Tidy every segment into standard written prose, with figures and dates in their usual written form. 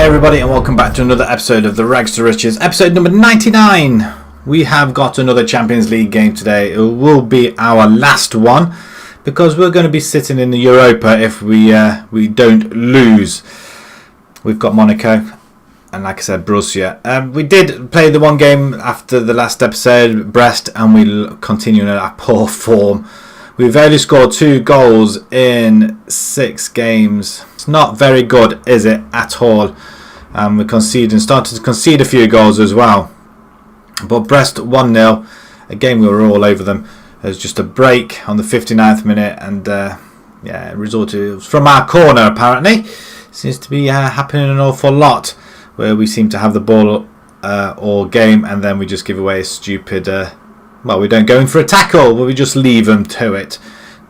everybody, and welcome back to another episode of the Rags to Riches, episode number 99. We have got another Champions League game today. It will be our last one because we're going to be sitting in the Europa if we don't lose. We've got Monaco and, like I said, Borussia. We did play the one game after the last episode, Brest, and we continue in our poor form. We've only scored 2 goals in 6 games. It's not very good, is it, at all? We're started to concede a few goals as well. But Brest 1-0. Again, we were all over them. It was just a break on the 59th minute, and it resulted from our corner. Apparently, seems to be happening an awful lot where we seem to have the ball all game, and then we just give away a stupid. We don't go in for a tackle, but we just leave them to it.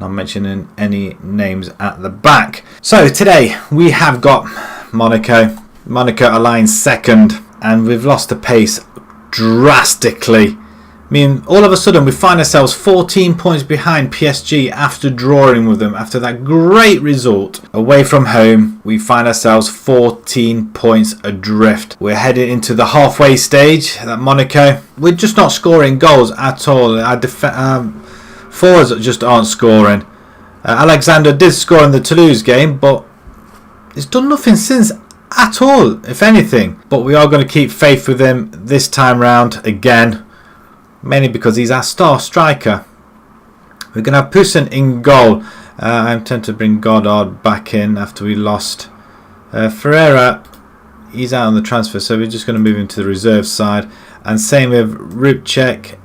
Not mentioning any names at the back. So today we have got Monaco. Monaco are lying second, and we've lost the pace drastically. I mean, all of a sudden we find ourselves 14 points behind PSG after drawing with them. After that great result away from home, we find ourselves 14 points adrift. We're heading into the halfway stage at Monaco. We're just not scoring goals at all. Our forwards just aren't scoring. Alexander did score in the Toulouse game, but he's done nothing since at all, if anything. But we are going to keep faith with him this time round again. Mainly because he's our star striker. We're going to have Poussin in goal. I'm tempted to bring Goddard back in after we lost. Ferreira, he's out on the transfer, so we're just going to move him to the reserve side. And same with Rupcek.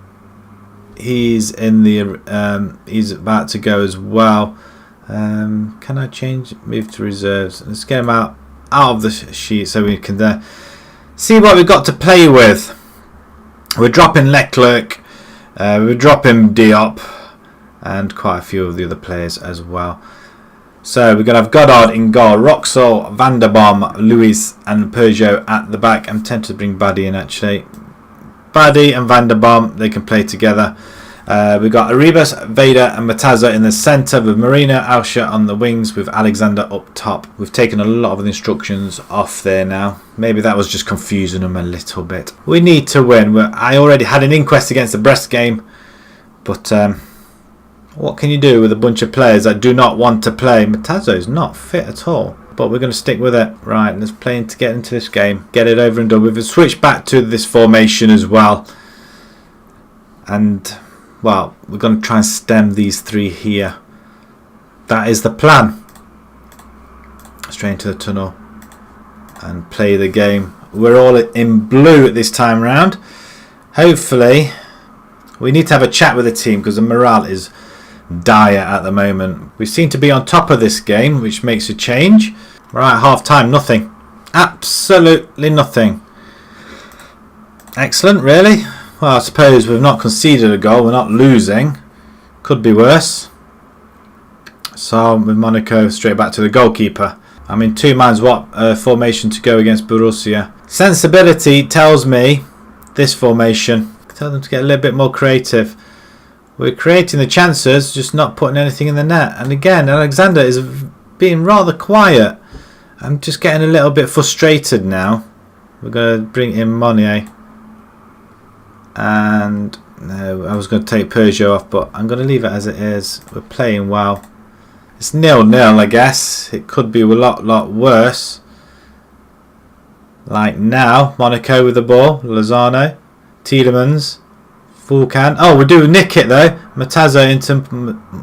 He's in the. He's about to go as well. Can I move to reserves? Let's get him out of the sheet so we can see what we've got to play with. We're dropping Leclerc, we're dropping Diop, and quite a few of the other players as well. So we're going to have Goddard in goal, Roxel, Van der Boom, Luis, and Peugeot at the back. I'm tempted to bring Buddy in actually. Buddy and Van der Boom, they can play together. We've got Arribas, Vader, and Matazza in the centre, with Marina, Alsha on the wings, with Alexander up top. We've taken a lot of the instructions off there now. Maybe that was just confusing them a little bit. We need to win. I already had an inquest against the Brest game, but what can you do with a bunch of players that do not want to play? Matazza is not fit at all, but we're going to stick with it. Right, let's play to get into this game, get it over and done. We've switched back to this formation as well, and well, we're going to try and stem these 3 here. That is the plan. Straight into the tunnel and play the game. We're all in blue at this time round. Hopefully, we need to have a chat with the team because the morale is dire at the moment. We seem to be on top of this game, which makes a change. Right, half time, nothing. Absolutely nothing. Excellent, really. Well, I suppose we've not conceded a goal. We're not losing. Could be worse. So with Monaco, straight back to the goalkeeper. I'm in 2 man's formation to go against Borussia. Sensibility tells me this formation. Tell them to get a little bit more creative. We're creating the chances, just not putting anything in the net. And again, Alexander is being rather quiet. I'm just getting a little bit frustrated now. We're going to bring in Monnier. And no, I was going to take Peugeot off, but I'm going to leave it as it is. We're playing well. It's 0-0, I guess. It could be a lot worse. Like now, Monaco with the ball. Lozano, Tielemans, Fulcan. Oh, we do nick it though. Matazza into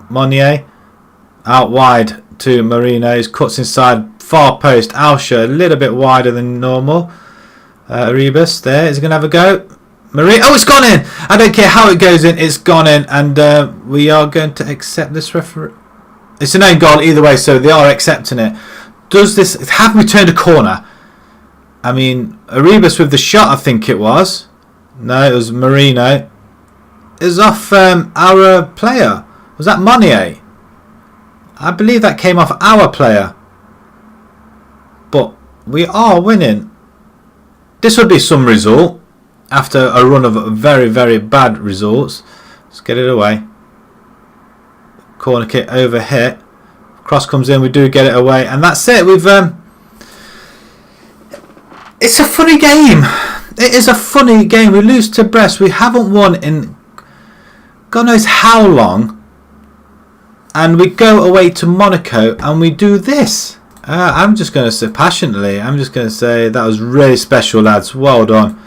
Monnier. Out wide to Marino. Cuts inside far post. Alsha a little bit wider than normal. Arribas there. Is he going to have a go? Marie, oh, it's gone in. I don't care how it goes in, it's gone in, and we are going to accept this referee. It's an own goal either way, so they are accepting it. Does this have we turned a corner? I mean, Arribas with the shot, I think it was. No, it was Marino. It was off our player. Was that Monnier? I believe that came off our player. But we are winning. This would be some result. After a run of very, very bad results. Let's get it away. Corner kick over hit. Cross comes in, we do get it away. And that's it. We've It's a funny game. It is a funny game. We lose to Brest. We haven't won in God knows how long. And we go away to Monaco and we do this. I'm just going to say passionately, I'm just going to say that was really special, lads. Well done.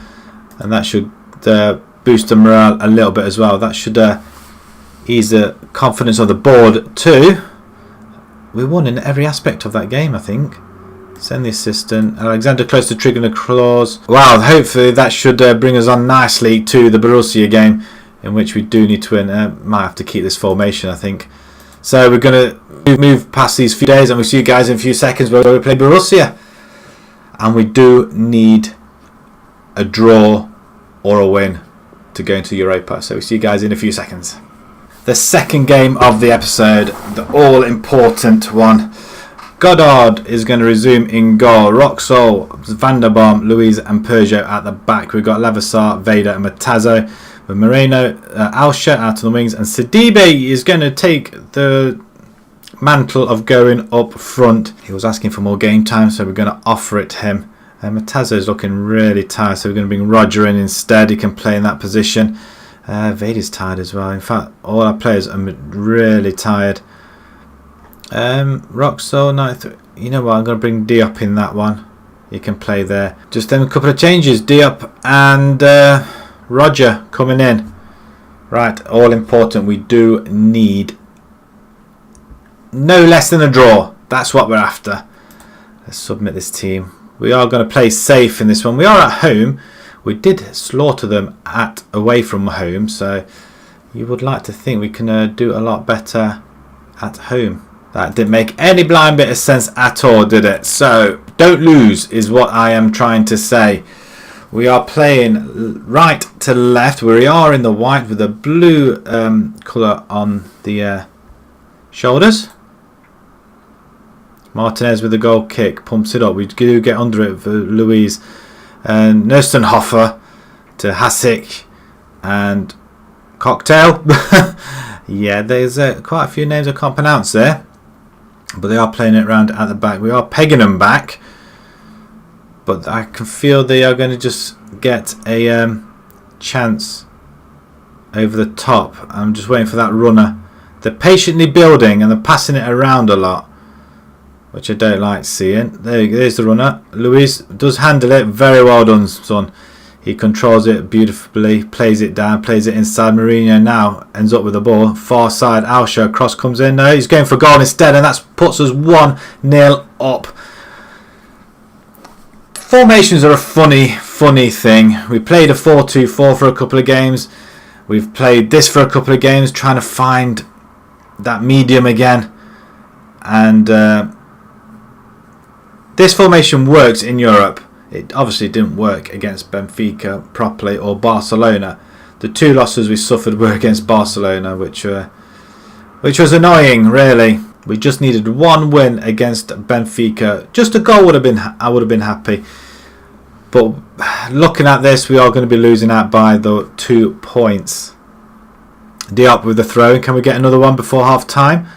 And that should boost the morale a little bit as well. That should ease the confidence of the board too. We won in every aspect of that game, I think. Send the assistant. Alexander close to triggering a clause. Wow, hopefully that should bring us on nicely to the Borussia game, in which we do need to win. Might have to keep this formation, I think. So we're going to move past these few days and we'll see you guys in a few seconds where we play Borussia. And we do need a draw or a win to go into Europa. So we'll see you guys in a few seconds. The second game of the episode, the all-important one. Goddard is going to resume in goal. Roxol, Van der Boom, Louise and Peugeot at the back. We've got Lavassar, Vader and Matazzo. With Moreno, Alsha out on the wings. And Sidibe is going to take the mantle of going up front. He was asking for more game time, so we're going to offer it him. And Matazzo is looking really tired, so we're going to bring Roger in instead. He can play in that position. Vader's tired as well. In fact, all our players are really tired. Roxol, 93. You know what? I'm going to bring Diop in that one. He can play there. Just then a couple of changes. Diop and Roger coming in. Right, all important. We do need no less than a draw. That's what we're after. Let's submit this team. We are going to play safe in this one. We are at home. We did slaughter them away from home, so you would like to think we can do a lot better at home. That didn't make any blind bit of sense at all, did it? So, don't lose is what I am trying to say. We are playing right to left. We are in the white with the blue colour on the shoulders. Martinez with the goal kick. Pumps it up. We do get under it for Louise. And Nurstenhofer to Hasek and Cocktail. Yeah, there's quite a few names I can't pronounce there. But they are playing it around at the back. We are pegging them back. But I can feel they are going to just get a chance over the top. I'm just waiting for that runner. They're patiently building and they're passing it around a lot, which I don't like seeing. There's the runner. Luis does handle it. Very well done, son. He controls it beautifully. Plays it down. Plays it inside. Mourinho now ends up with the ball. Far side. Alsha. Cross comes in. No, he's going for a goal instead. And that puts us 1-0 up. Formations are a funny thing. We played a 4-2-4 for a couple of games. We've played this for a couple of games. Trying to find that medium again. And this formation works in Europe. It obviously didn't work against Benfica properly or Barcelona. The two losses we suffered were against Barcelona, which was annoying, really. We just needed one win against Benfica. Just a goal would have been. I would have been happy. But looking at this, we are going to be losing out by the 2 points. Diop with the throw. Can we get another one before half time?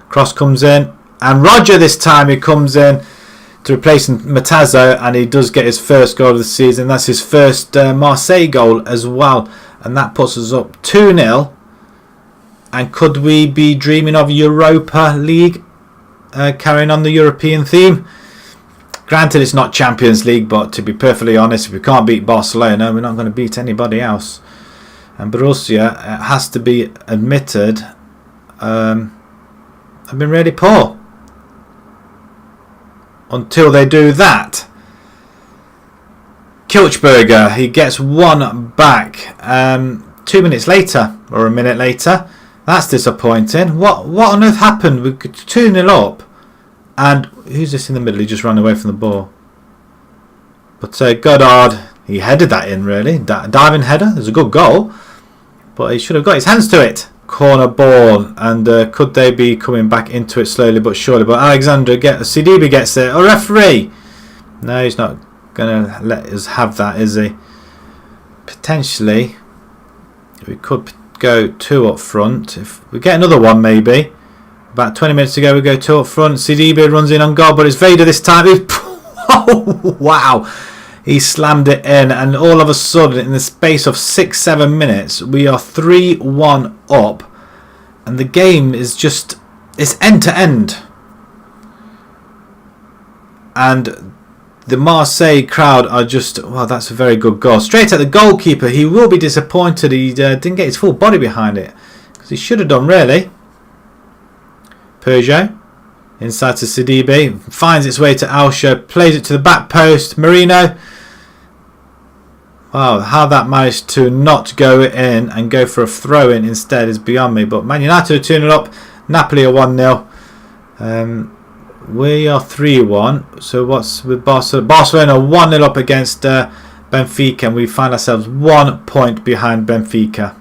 Cross comes in, and Roger this time he comes in to replace Matazzo, and he does get his first goal of the season. That's his first Marseille goal as well, and that puts us up 2-0. And could we be dreaming of Europa League, carrying on the European theme? Granted, it's not Champions League, but to be perfectly honest, if we can't beat Barcelona, we're not going to beat anybody else. And Borussia, it has to be admitted, have been really poor. Until they do that. Kilchberger, he gets one back 2 minutes later, or a minute later. That's disappointing. What on earth happened? We could 2-0 up. And who's this in the middle? He just ran away from the ball. But Goddard, he headed that in, really. Diving header. It was a good goal. But he should have got his hands to it. Corner ball. And could they be coming back into it slowly but surely? But Alexander Sidibe gets it. A referee. No, he's not going to let us have that, is he? Potentially. We could go 2 up front. If we get another one, maybe. About 20 minutes to go, we go 2 up front. Sidibe runs in on goal, but it's Vader this time. Oh, wow. He slammed it in, and all of a sudden, in the space of 6-7 minutes, we are 3-1 up, and the game is just, it's end to end. And the Marseille crowd are just, well, that's a very good goal. Straight at the goalkeeper. He will be disappointed he didn't get his full body behind it, because he should have done, really. Peugeot inside to Sidibe, finds its way to Alsha, plays it to the back post. Marino. Wow, how that managed to not go in and go for a throw-in instead is beyond me. But Man United are 2-0 up. Napoli are 1-0. We are 3-1. So what's with Barcelona? Barcelona 1-0 up against Benfica, and we find ourselves 1 point behind Benfica.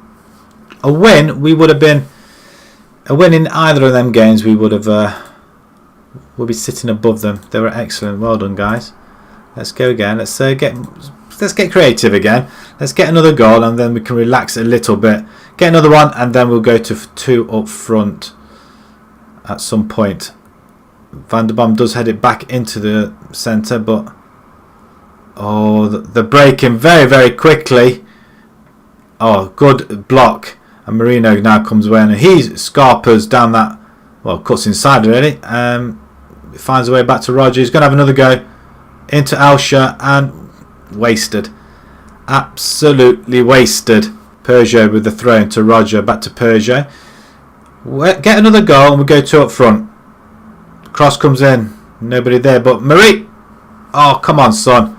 A win, we would have been... A win in either of them games, we would have... we'll be sitting above them. They were excellent. Well done, guys. Let's go again. Let's get creative again. Let's get another goal, and then we can relax a little bit. Get another one, and then we'll go to 2 up front at some point. Van der Bom does head it back into the centre, but oh, the breaking very, very quickly. Oh, good block, and Marino now comes away, and he scarpers down that. Well, cuts inside really. Finds a way back to Roger. He's going to have another go into Alsha, and wasted. Absolutely wasted. Peugeot with the throw into Roger. Back to Peugeot. Get another goal, and we go 2 up front. Cross comes in. Nobody there but Marie. Oh, come on, son.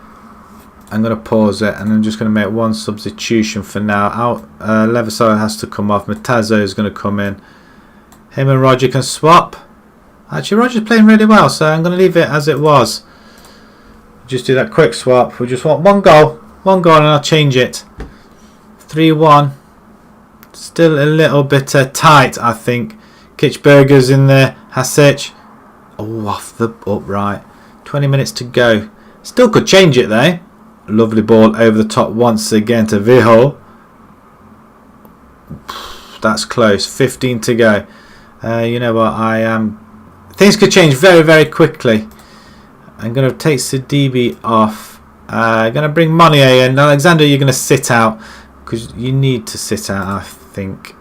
I'm going to pause it, and I'm just going to make one substitution for now. Levisaro has to come off. Matazzo is going to come in. Him and Roger can swap. Actually, Roger's playing really well, so I'm going to leave it as it was. Just do that quick swap. We just want one goal, and I'll change it. 3-1. Still a little bit tight, I think. Kitchberger's in there. Hasic. Oh, off the upright. 20 minutes to go. Still could change it though. Lovely ball over the top once again to Viho. That's close. 15 to go. You know what? Things could change very, very quickly. I'm going to take Sidibe off. I'm going to bring Monnier in. Alexander, you're going to sit out, because you need to sit out, I think.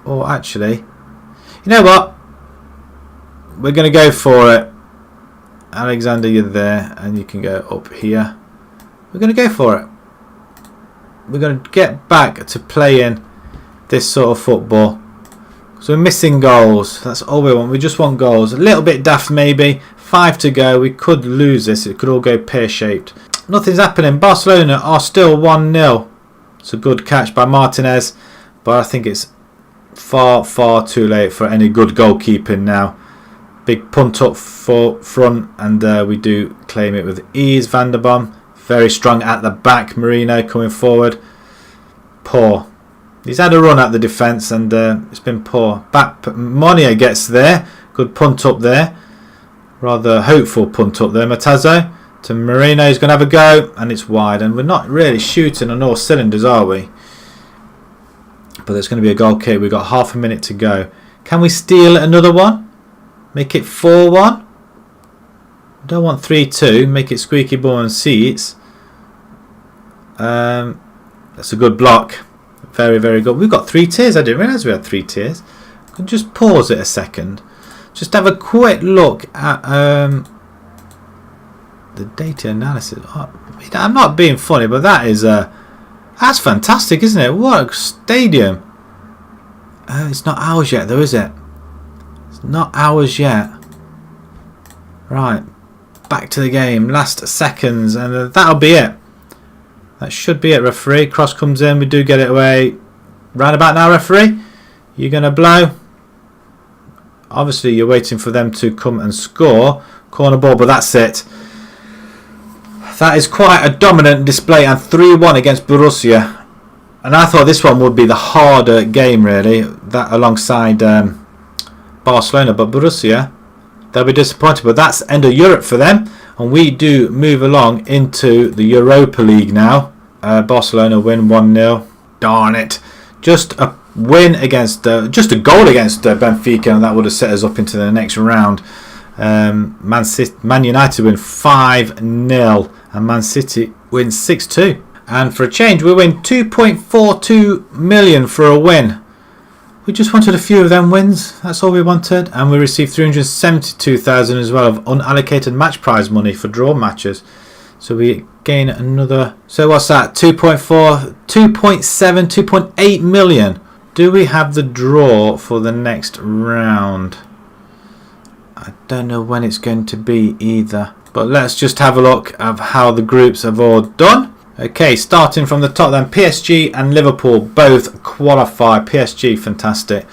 Or actually, you know what? We're going to go for it. Alexander, you're there, and you can go up here. We're going to go for it. We're going to get back to playing this sort of football. So we're missing goals. That's all we want. We just want goals. A little bit daft maybe. 5 to go. We could lose this. It could all go pear-shaped. Nothing's happening. Barcelona are still 1-0. It's a good catch by Martinez, but I think it's far, far too late for any good goalkeeping now. Big punt up for front, and we do claim it with ease. Van der Bom, very strong at the back. Marino coming forward. Poor. He's had a run at the defence, and it's been poor. Back, Monnier gets there. Good punt up there. Rather hopeful punt up there. Matazzo to Marino. He's going to have a go, and it's wide. And we're not really shooting on all cylinders, are we? But there's going to be a goal kick. We've got half a minute to go. Can we steal another one? Make it 4-1. Don't want 3-2. Make it squeaky bum and seats. That's a good block. Very, very good. We've got 3 tiers. I didn't realise we had 3 tiers. I can just pause it a second. Just have a quick look at the data analysis. Oh, I'm not being funny, but that is that's fantastic, isn't it? What a stadium. It's not ours yet, though, is it? It's not ours yet. Right. Back to the game. Last seconds, and that'll be it. That should be it, referee. Cross comes in. We do get it away. Round about now, referee. You're going to blow. Obviously, you're waiting for them to come and score. Corner ball, but that's it. That is quite a dominant display, and 3-1 against Borussia. And I thought this one would be the harder game, really. That alongside Barcelona. But Borussia, they'll be disappointed. But that's end of Europe for them. And we do move along into the Europa League now. Barcelona win 1-0. Darn it. Just a win against, just a goal against Benfica, and that would have set us up into the next round. Man United win 5-0 and Man City wins 6-2. And for a change, we win 2.42 million for a win. We just wanted a few of them wins. That's all we wanted. And we received 372,000 as well of unallocated match prize money for draw matches. So we gain another. So what's that? 2.4, 2.7, 2.8 million. Do we have the draw for the next round? I don't know when it's going to be either. But let's just have a look at how the groups have all done. Okay, starting from the top then, PSG and Liverpool both qualify. PSG, fantastic.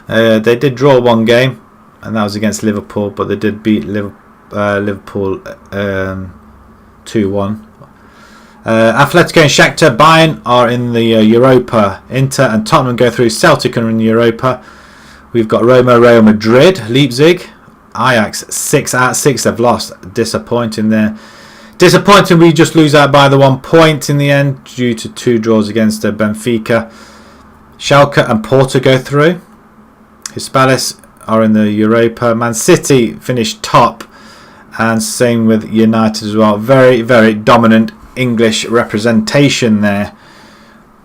They did draw one game, and that was against Liverpool, but they did beat Liverpool 2-1. Atletico and Shakhtar, Bayern are in the Europa. Inter and Tottenham go through. Celtic are in the Europa. We've got Roma, Real Madrid, Leipzig, Ajax 6 out of 6. They've lost. Disappointing there. Disappointing, we just lose out by the 1 point in the end due to 2 draws against Benfica. Schalke and Porto go through. Hispalis are in the Europa. Man City finished top, and same with United as well. Very, very dominant English representation there.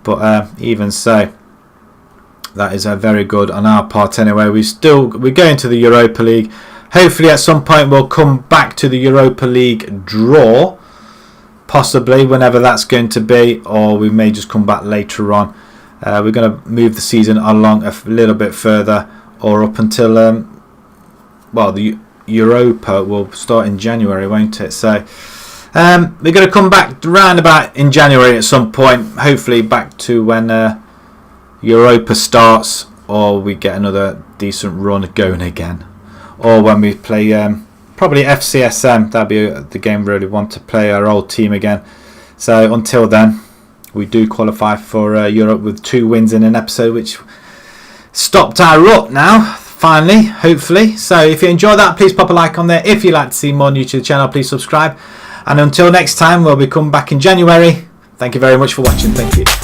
But even so, that is very good on our part anyway. We're going to the Europa League. Hopefully at some point we'll come back to the Europa League draw, possibly whenever that's going to be, or we may just come back later on. We're going to move the season along a little bit further, or up until the Europa will start in January, won't it? So we're going to come back round about in January at some point, hopefully back to when Europa starts, or we get another decent run going again. Or when we play probably FCSM, that'd be the game we really want to play our old team again. So until then, we do qualify for Europe with 2 wins in an episode, which stopped our rut now, finally, hopefully. So if you enjoyed that, please pop a like on there. If you'd like to see more new to the channel, please subscribe. And until next time, we'll be coming back in January. Thank you very much for watching. Thank you.